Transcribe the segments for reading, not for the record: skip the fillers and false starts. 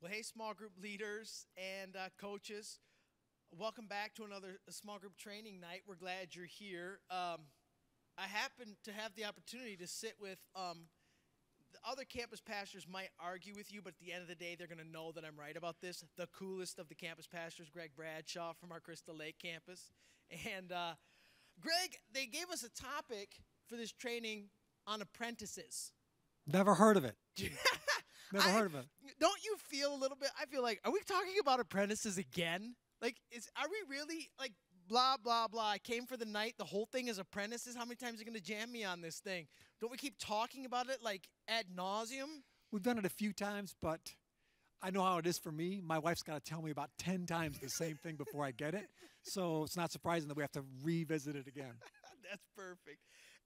Well, hey, small group leaders and coaches. Welcome back to another small group training night. We're glad you're here. I happen to have the opportunity to sit with the other campus pastors might argue with you, but at the end of the day, they're going to know that I'm right about this. The coolest of the campus pastors, Greg Bradshaw from our Crystal Lake campus. And Greg, they gave us a topic for this training on apprentices. Never heard of it. Never heard of it. Don't you feel a little bit? I feel like, are we talking about apprentices again? Like, are we really like blah blah blah? I came for the night. The whole thing is apprentices. How many times are you gonna jam me on this thing? Don't we keep talking about it like ad nauseum? We've done it a few times, but I know how it is for me. My wife's got to tell me about 10 times the same thing before I get it. So it's not surprising that we have to revisit it again. That's perfect.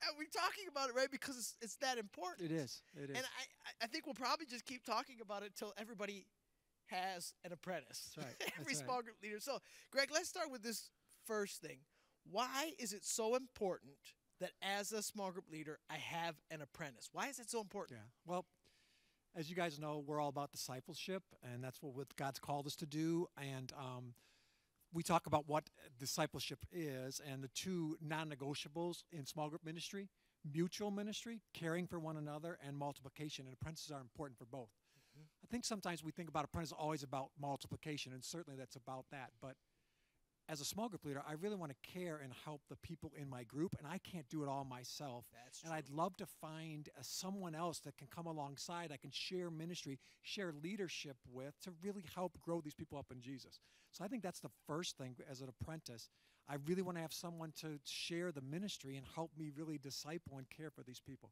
And we're talking about it, right? Because it's that important. It is. It is. And I think we'll probably just keep talking about it till everybody has an apprentice. That's right. Every That's small right. group leader. So, Greg, let's start with this first thing. Why is it so important that as a small group leader, I have an apprentice? Why is that so important? Yeah. Well, as you guys know, we're all about discipleship, and that's what God's called us to do. And we talk about what discipleship is, and the two non-negotiables in small group ministry: mutual ministry, caring for one another, and multiplication. And apprentices are important for both. I think sometimes we think about apprentices always about multiplication, and certainly that's about that. But as a small group leader, I really want to care and help the people in my group, and I can't do it all myself. That's and true. I'd love to find someone else that can come alongside. I can share ministry, share leadership with to really help grow these people up in Jesus. So I think that's the first thing as an apprentice. I really want to have someone to share the ministry and help me really disciple and care for these people.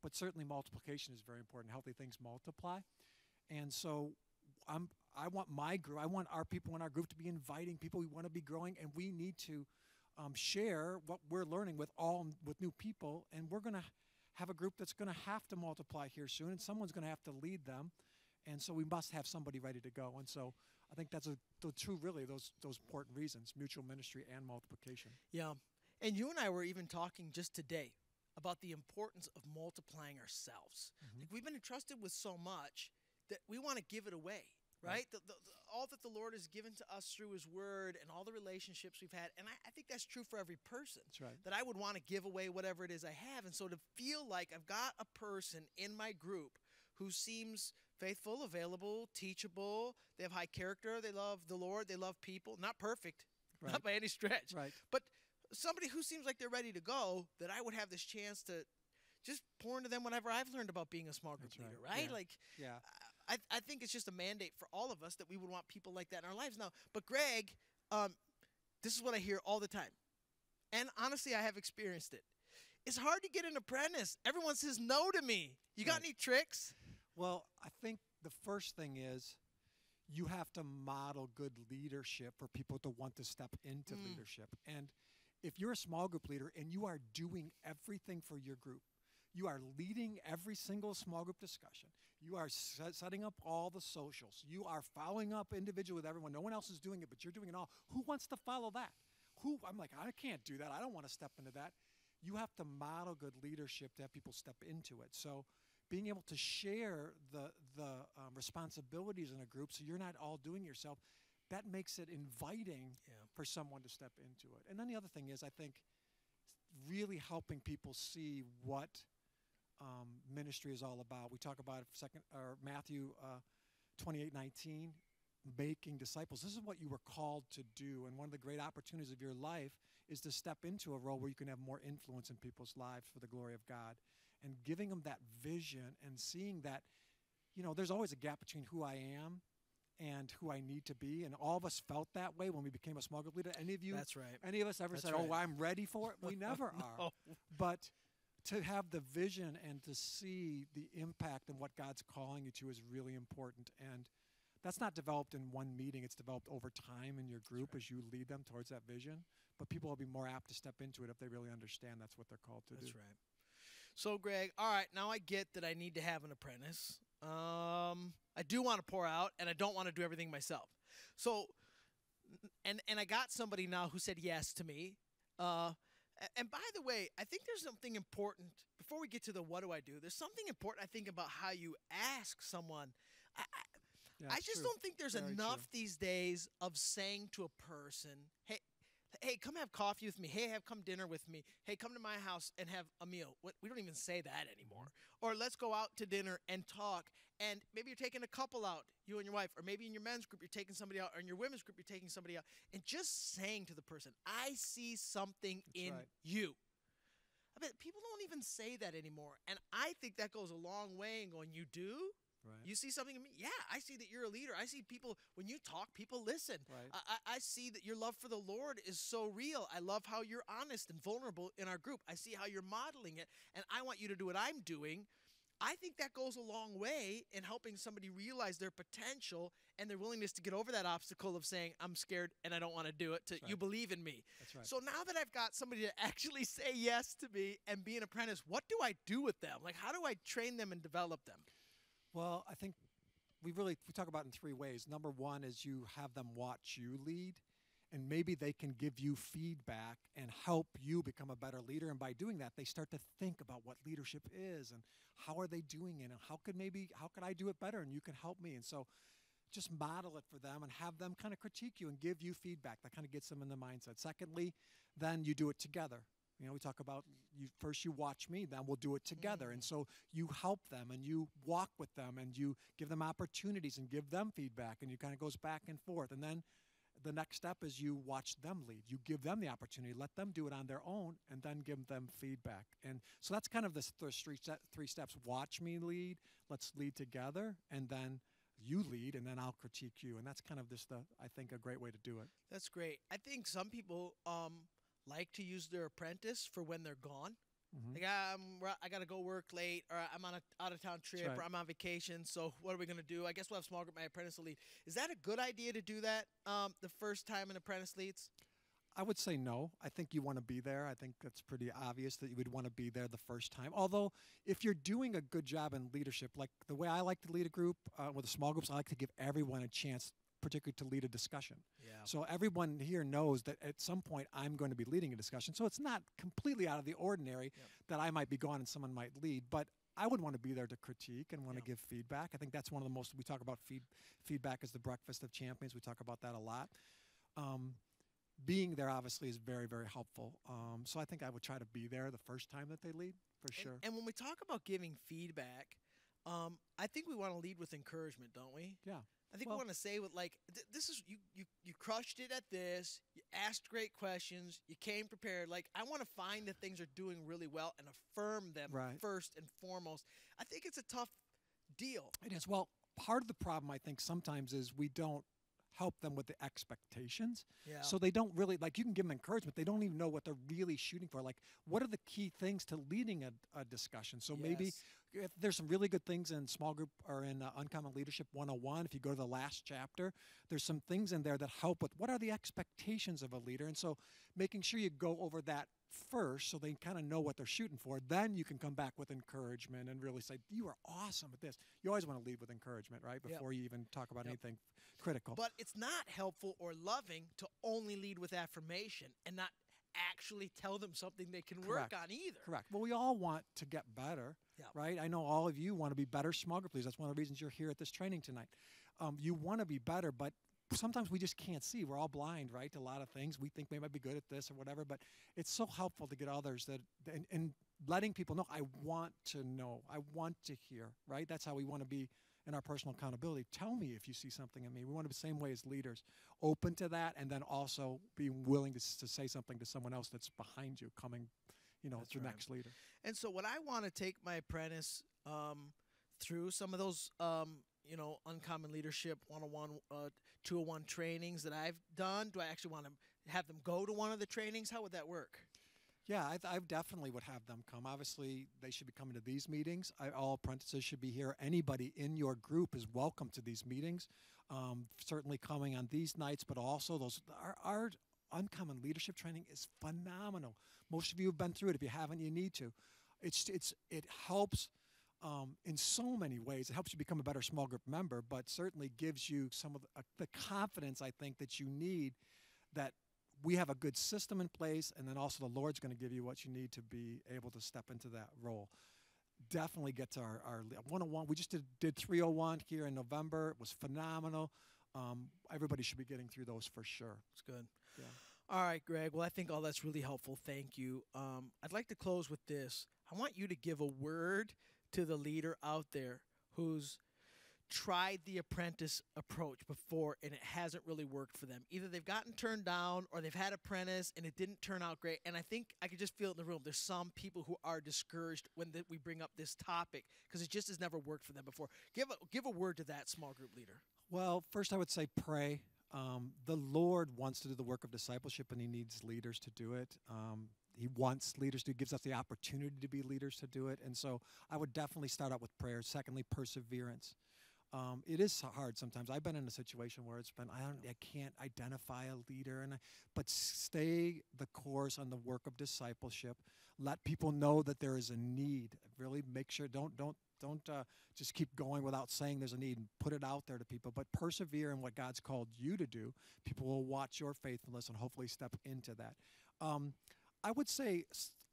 But certainly multiplication is very important. Healthy things multiply. And so I want my group, I want our people in our group to be inviting people. We want to be growing, and we need to share what we're learning with new people. And we're going to have a group that's going to have to multiply here soon, and someone's going to have to lead them. And so we must have somebody ready to go. And so I think that's the two really those important reasons: mutual ministry and multiplication. Yeah. And you and I were even talking just today about the importance of multiplying ourselves. Like we've been entrusted with so much that we want to give it away, right? All that the Lord has given to us through His Word and all the relationships we've had. And I think that's true for every person. That's right. That I would want to give away whatever it is I have. And so to feel like I've got a person in my group who seems faithful, available, teachable, they have high character, they love the Lord, they love people, not perfect, Right. not by any stretch, Right. but somebody who seems like they're ready to go, that I would have this chance to just pour into them whatever I've learned about being a small group That's leader, right. right? Yeah. Like, Yeah. I think it's just a mandate for all of us that we would want people like that in our lives now. But Greg, this is what I hear all the time. And honestly, I have experienced it. It's hard to get an apprentice. Everyone says no to me. You got Right. any tricks? Well, I think the first thing is you have to model good leadership for people to want to step into leadership. And if you're a small group leader and you are doing everything for your group, you are leading every single small group discussion, you are setting up all the socials, you are following up individually with everyone, no one else is doing it, but you're doing it all. Who wants to follow that? I'm like, I can't do that. I don't want to step into that. You have to model good leadership to have people step into it. So being able to share the responsibilities in a group so you're not all doing it yourself, that makes it inviting for someone to step into it. And then the other thing is, I think, really helping people see what ministry is all about. We talk about Matthew 28:19, making disciples. This is what you were called to do. And one of the great opportunities of your life is to step into a role where you can have more influence in people's lives for the glory of God. And giving them that vision and seeing that, there's always a gap between who I am and who I need to be. And all of us felt that way when we became a small group leader. Any of you? That's right. Any of us ever That's said, right. "Oh, I'm ready for it"? We never No. are. But to have the vision and to see the impact and what God's calling you to is really important. And that's not developed in one meeting. It's developed over time in your group as you lead them towards that vision. But people will be more apt to step into it if they really understand that's what they're called to do. That's right. So, Greg, all right, now I get that I need to have an apprentice. I do want to pour out, and I don't want to do everything myself. So, and I got somebody now who said yes to me. And by the way, I think there's something important before we get to the what do I do. There's something important I think about how you ask someone. Yeah, I it's just true. don't think there's Very enough true. these days of saying to a person, hey, come have coffee with me. Hey, come dinner with me. Hey, come to my house and have a meal. We don't even say that Mhm. anymore. Or let's go out to dinner and talk. And maybe you're taking a couple out, you and your wife. Or maybe in your men's group, you're taking somebody out. Or in your women's group, you're taking somebody out. And just saying to the person, I see something That's in right. you. I bet people don't even say that anymore. And I think that goes a long way in going, you do? Right. You see something in me? Yeah, I see that you're a leader. I see people, when you talk, people listen. Right. I see that your love for the Lord is so real. I love how you're honest and vulnerable in our group. I see how you're modeling it, and I want you to do what I'm doing. I think that goes a long way in helping somebody realize their potential and their willingness to get over that obstacle of saying, I'm scared and I don't want to do it, to That's you right. believe in me. That's right. So now that I've got somebody to actually say yes to me and be an apprentice, what do I do with them? Like, how do I train them and develop them? Well, I think we talk about it in three ways. Number one is you have them watch you lead, and maybe they can give you feedback and help you become a better leader. And by doing that, they start to think about what leadership is and how are they doing it, and how could I do it better, and you can help me. And so just model it for them and have them kind of critique you and give you feedback. That kind of gets them in the mindset. Secondly, then you do it together. We talk about you watch me, then we'll do it together. And Mm. so you help them and you walk with them and you give them opportunities and give them feedback, and you kind of goes back and forth. And then the next step is you watch them lead. You give them the opportunity, let them do it on their own, and then give them feedback. And so that's kind of the three steps. Watch me lead, let's lead together, and then you lead, and then I'll critique you. And that's kind of I think, a great way to do it. That's great. I think some people like to use their apprentice for when they're gone. Hmm. Like I gotta go work late, or I'm on a out of town trip, right. or I'm on vacation. So what are we gonna do? I guess we'll have small group. My apprentice will lead. Is that a good idea to do that the first time an apprentice leads? I would say no. I think you want to be there. I think that's pretty obvious that you would want to be there the first time. Although, if you're doing a good job in leadership, like the way I like to lead a group with the small groups, I like to give everyone a chance, particularly to lead a discussion. Yeah. So everyone here knows that at some point I'm going to be leading a discussion. So it's not completely out of the ordinary Yep. that I might be gone and someone might lead, but I would want to be there to critique and want Yep. to give feedback. I think that's one of the most, we talk about feedback as the breakfast of champions. We talk about that a lot. Being there obviously is very, very helpful. So I think I would try to be there the first time that they lead, for sure. And when we talk about giving feedback, I think we want to lead with encouragement, don't we? Yeah. I think Well, we want to say with like, this is you crushed it at this. You asked great questions. You came prepared. Like, I want to find that things are doing really well and affirm them Right. first and foremost. I think it's a tough deal. it is. Well, part of the problem, I think, sometimes is we don't help them with the expectations. Yeah. So they don't really, like, you can give them encouragement. They don't even know what they're really shooting for. Like, what are the key things to leading a discussion? So maybe Yes. if there's some really good things in small group or in Uncommon Leadership 101. If you go to the last chapter, there's some things in there that help with what are the expectations of a leader. And so making sure you go over that first so they kind of know what they're shooting for. Then you can come back with encouragement and really say, you are awesome at this. You always want to lead with encouragement, right? Yep. Before you even talk about Yep. anything critical. But it's not helpful or loving to only lead with affirmation and not actually tell them something they can Correct. work on either. Correct. Well, we all want to get better, Yeah. right? I know all of you want to be better small group leaders. That's one of the reasons you're here at this training tonight. You want to be better, but sometimes we just can't see. We're all blind, right, to a lot of things. We think we might be good at this or whatever, but it's so helpful to get others that and letting people know, I want to know, I want to hear, right? That's how we want to be in our personal accountability. Tell me if you see something in me. We want to be the same way as leaders, open to that, and then also being willing to say something to someone else that's behind you, coming, That's the right. next leader. And so, what I want to take my apprentice through some of those, Uncommon Leadership 101, 201 trainings that I've done. Do I actually want to have them go to one of the trainings? How would that work? Yeah, I definitely would have them come. Obviously, they should be coming to these meetings. All apprentices should be here. Anybody in your group is welcome to these meetings. Certainly coming on these nights, but also our Uncommon Leadership training is phenomenal. Most of you have been through it. If you haven't, you need to. It helps in so many ways. It helps you become a better small group member, but certainly gives you some of the confidence, I think, that you need, that we have a good system in place, and then also the Lord's going to give you what you need to be able to step into that role. definitely get to our 101. We just did 301 here in November. It was phenomenal. Everybody should be getting through those for sure. It's good. Yeah. All right, Greg. Well, I think all that's really helpful. Thank you. I'd like to close with this. I want you to give a word to the leader out there who's tried the apprentice approach before and it hasn't really worked for them. Either they've gotten turned down or they've had apprentice and it didn't turn out great. And I think I could just feel it in the room. There's some people who are discouraged when we bring up this topic because it just has never worked for them before. Give a word to that small group leader. Well, first I would say pray. The Lord wants to do the work of discipleship, and He needs leaders to do it. He wants leaders to, gives us the opportunity to be leaders to do it. And so I would definitely start out with prayer. Secondly, perseverance. It is hard sometimes. I've been in a situation where it's been, I can't identify a leader, but stay the course on the work of discipleship. Let people know that there is a need. Really make sure, don't just keep going without saying there's a need, and put it out there to people, but persevere in what God's called you to do. People will watch your faithfulness and hopefully step into that. I would say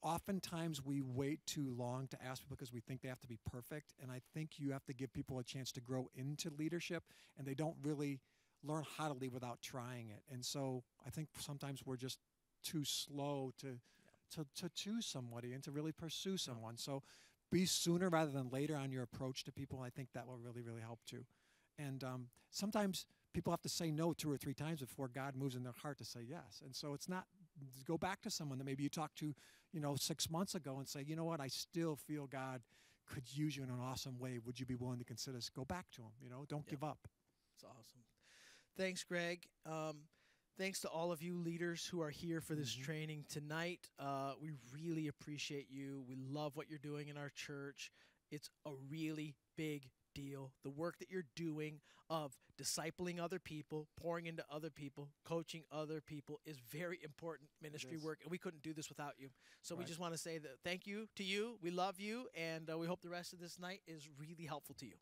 oftentimes we wait too long to ask people because we think they have to be perfect, and I think you have to give people a chance to grow into leadership, and they don't really learn how to lead without trying it. And so I think sometimes we're just too slow to choose somebody and to really pursue someone. So be sooner rather than later on your approach to people. I think that will really, really help too. And sometimes people have to say no 2 or 3 times before God moves in their heart to say yes. And so it's not, go back to someone that maybe you talked to, 6 months ago and say, you know what, I still feel God could use you in an awesome way. Would you be willing to consider this? Go back to him, don't give up. It's awesome. Thanks, Greg. Thanks to all of you leaders who are here for this training tonight. We really appreciate you. We love what you're doing in our church. It's a really big deal. The work that you're doing of discipling other people, pouring into other people, coaching other people is very important ministry work, and we couldn't do this without you. So we just want to say that thank you to you. We love you, and we hope the rest of this night is really helpful to you.